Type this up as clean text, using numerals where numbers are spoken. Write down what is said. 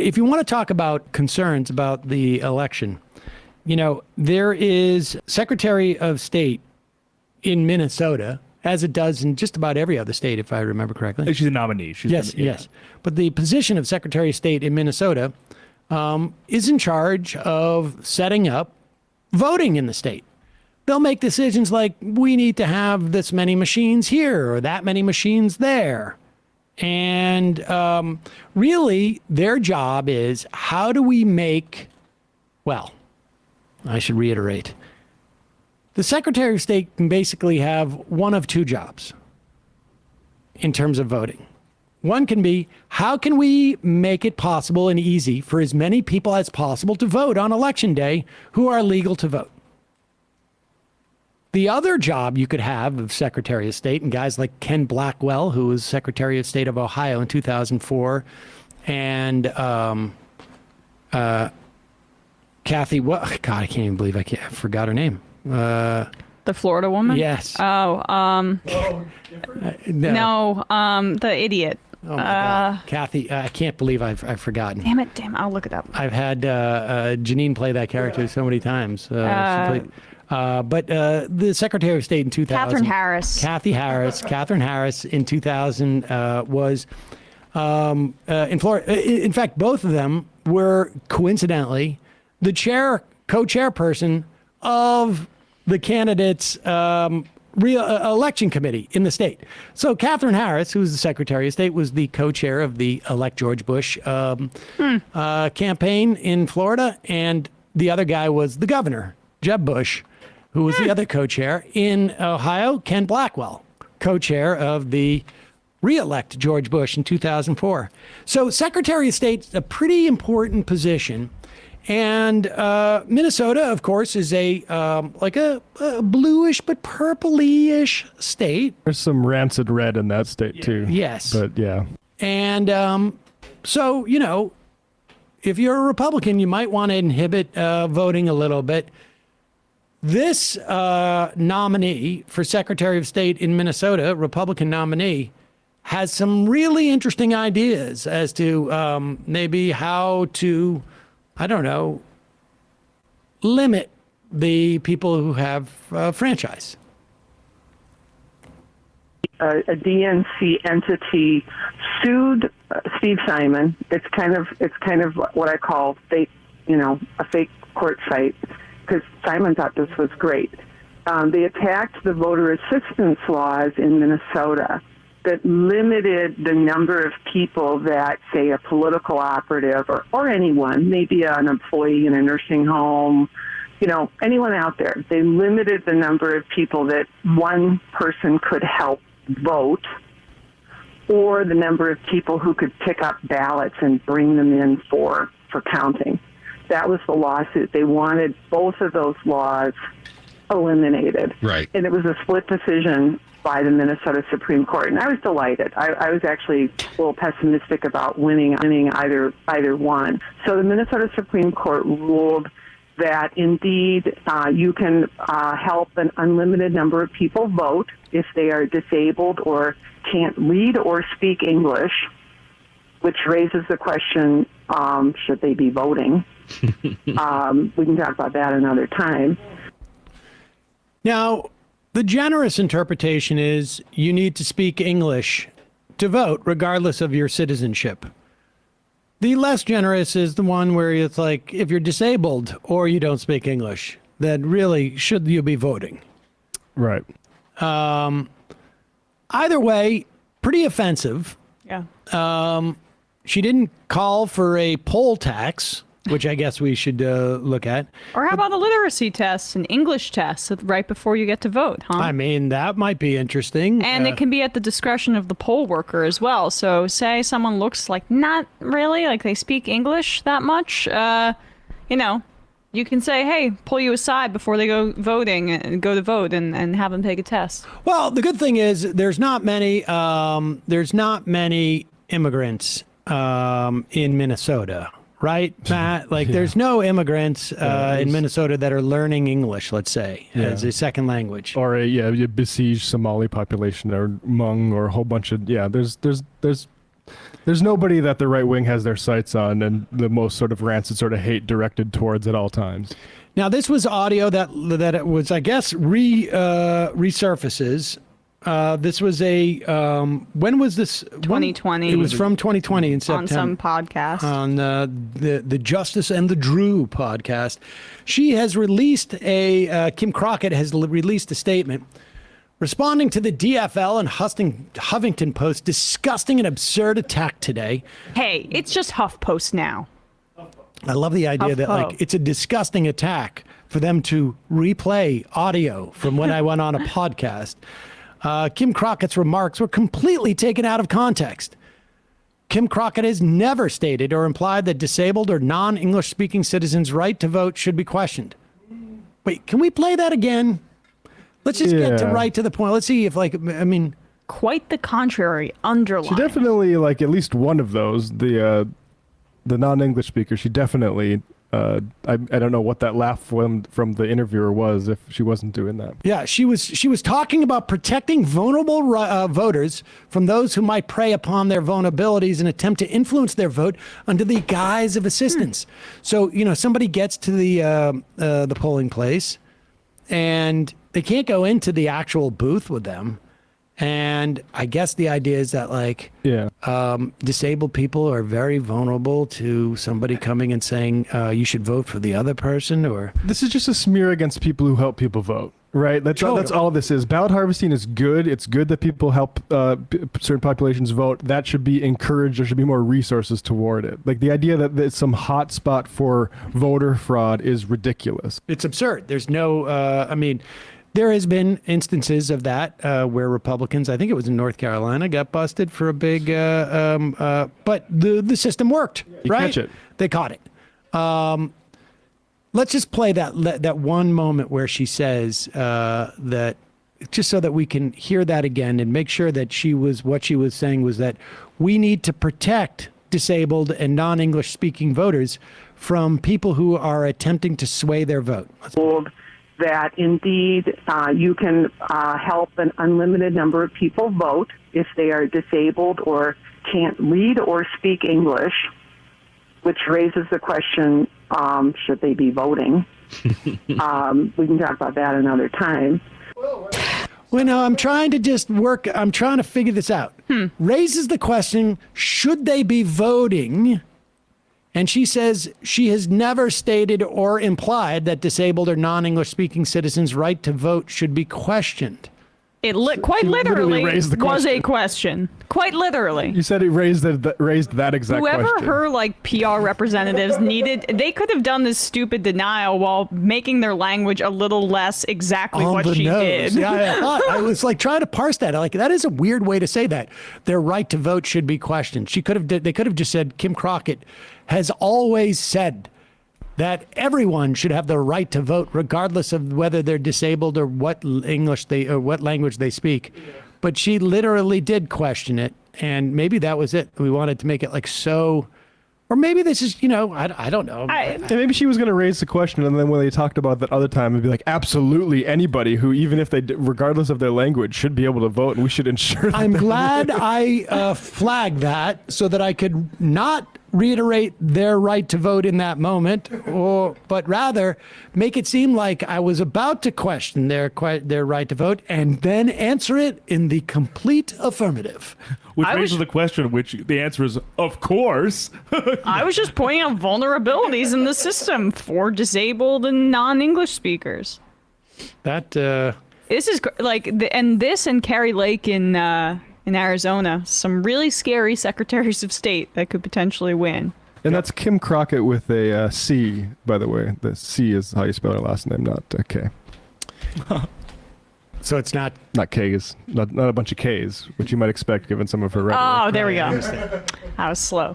If you want to talk about concerns about the election, there is Secretary of State in Minnesota, as it does in just about every other state, if I remember correctly. She's a nominee. Yes. But the position of Secretary of State in Minnesota is in charge of setting up voting in the state. They'll make decisions like, we need to have this many machines here or that many machines there. And really, their job is, how do we make, well, I should reiterate, the Secretary of State can basically have one of two jobs in terms of voting. One can be, how can we make it possible and easy for as many people as possible to vote on Election Day who are legal to vote? The other job you could have of Secretary of State, and guys like Ken Blackwell, who was Secretary of State of Ohio in 2004, and Kathy, God, I can't even believe I forgot her name. The Florida woman? Yes. No, the idiot. Oh my God. Kathy, I can't believe I've forgotten. Damn it, I'll look it up. I've had Janine play that character so many times. But the Secretary of State in 2000. Katherine Harris. Katherine Harris in 2000 was in Florida. In fact, both of them were coincidentally the co-chairperson of the candidates' election committee in the state. So Katherine Harris, who's the Secretary of State, was the co-chair of the Elect George Bush campaign in Florida, and the other guy was the governor, Jeb Bush, who was the other co-chair. In Ohio, Ken Blackwell, co-chair of the re-elect George Bush in 2004. So Secretary of State's a pretty important position. And Minnesota, of course, is a bluish but purpley-ish state. There's some rancid red in that state, too. Yes. But, yeah. And so, if you're a Republican, you might want to inhibit voting a little bit. This nominee for Secretary of State in Minnesota, Republican nominee, has some really interesting ideas as to maybe how to, I don't know, limit the people who have franchise. A DNC entity sued Steve Simon. It's kind of what I call fake, a fake court fight, because Simon thought this was great. They attacked the voter assistance laws in Minnesota that limited the number of people that, say, a political operative or anyone, maybe an employee in a nursing home, anyone out there. They limited the number of people that one person could help vote, or the number of people who could pick up ballots and bring them in for counting. That was the lawsuit. They wanted both of those laws eliminated. Right. And it was a split decision by the Minnesota Supreme Court, and I was delighted. I was actually a little pessimistic about winning either one. So the Minnesota Supreme Court ruled that indeed you can help an unlimited number of people vote if they are disabled or can't read or speak English, which raises the question, should they be voting? We can talk about that another time. Now, the generous interpretation is you need to speak English to vote, regardless of your citizenship. The less generous is the one where it's like, if you're disabled or you don't speak English, then really, should you be voting? Right. Either way, pretty offensive. Yeah. She didn't call for a poll tax, which I guess we should look at. Or how about the literacy tests and English tests right before you get to vote, huh? I mean, that might be interesting. And it can be at the discretion of the poll worker as well. So say someone looks like not really like they speak English that much, you can say, hey, pull you aside before they go voting and go to vote and have them take a test. Well, the good thing is there's not many immigrants in Minnesota. Right, Matt? There's no immigrants in Minnesota that are learning English, let's say, as a second language. Or a besieged Somali population or Hmong or a whole bunch of, there's There's nobody that the right wing has their sights on and the most sort of rancid sort of hate directed towards at all times. Now, this was audio that it was, I guess, resurfaces. This was when was this? 2020. It was from 2020 in September. On some podcast. On the Justice and the Drew podcast. She has released Kim Crockett has released a statement responding to the DFL and Huffington Post disgusting and absurd attack today. Hey, it's just HuffPost now. I love the idea that it's a disgusting attack for them to replay audio from when I went on a podcast. Kim Crockett's remarks were completely taken out of context. Kim Crockett has never stated or implied that disabled or non-English speaking citizens' right to vote should be questioned. Wait, can we play that again? Let's just get right to the point. Let's see if, Quite the contrary, underline. She definitely, at least one of those, the non-English speaker, she definitely, I don't know what that laugh from the interviewer was if she wasn't doing that. Yeah, she was talking about protecting vulnerable voters from those who might prey upon their vulnerabilities and attempt to influence their vote under the guise of assistance. So, somebody gets to the polling place and they can't go into the actual booth with them. And I guess the idea is that disabled people are very vulnerable to somebody coming and saying you should vote for the other person, or this is just a smear against people who help people vote, right? That's all this is. Ballot harvesting is good. It's good that people help certain populations vote. That should be encouraged. There should be more resources toward it. Like the idea that it's some hot spot for voter fraud is ridiculous. It's absurd. There's no, there has been instances of that where Republicans, I think it was in North Carolina, got busted for a big, but the system worked, right? Catch it. They caught it. Let's just play that one moment where she says that, just so that we can hear that again and make sure that what she was saying was that we need to protect disabled and non-English speaking voters from people who are attempting to sway their vote. That indeed you can help an unlimited number of people vote if they are disabled or can't read or speak English, which raises the question, should they be voting? We can talk about that another time. Well, no, I'm trying to figure this out. Raises the question, should they be voting? And she says she has never stated or implied that disabled or non-English speaking citizens' right to vote should be questioned. It quite literally raised the was a question. Quite literally. You said it raised that exact Whoever question. her PR representatives needed, they could have done this stupid denial while making their language a little less exactly On what the she nose. did. Yeah, I was trying to parse that. That is a weird way to say that. Their right to vote should be questioned. They could have just said Kim Crockett has always said that everyone should have the right to vote, regardless of whether they're disabled or what language they speak. Yeah. But she literally did question it, and maybe that was it. We wanted to make it so, or maybe this is, I don't know. And maybe she was going to raise the question, and then when they talked about that other time, it'd be like, absolutely anybody who, even if regardless of their language, should be able to vote, and we should ensure that. I'm glad I flagged that so that I could not reiterate their right to vote in that moment, but rather make it seem like I was about to question their right to vote and then answer it in the complete affirmative. Which raises the question, which the answer is, of course. I was just pointing out vulnerabilities in the system for disabled and non-English speakers. This is and Carrie Lake in Arizona, some really scary secretaries of state that could potentially win. And that's Kim Crockett with a C, by the way. The C is how you spell her last name, not K. So it's not K's, not a bunch of K's, which you might expect given some of her rhetoric. Oh, there we go. I was slow.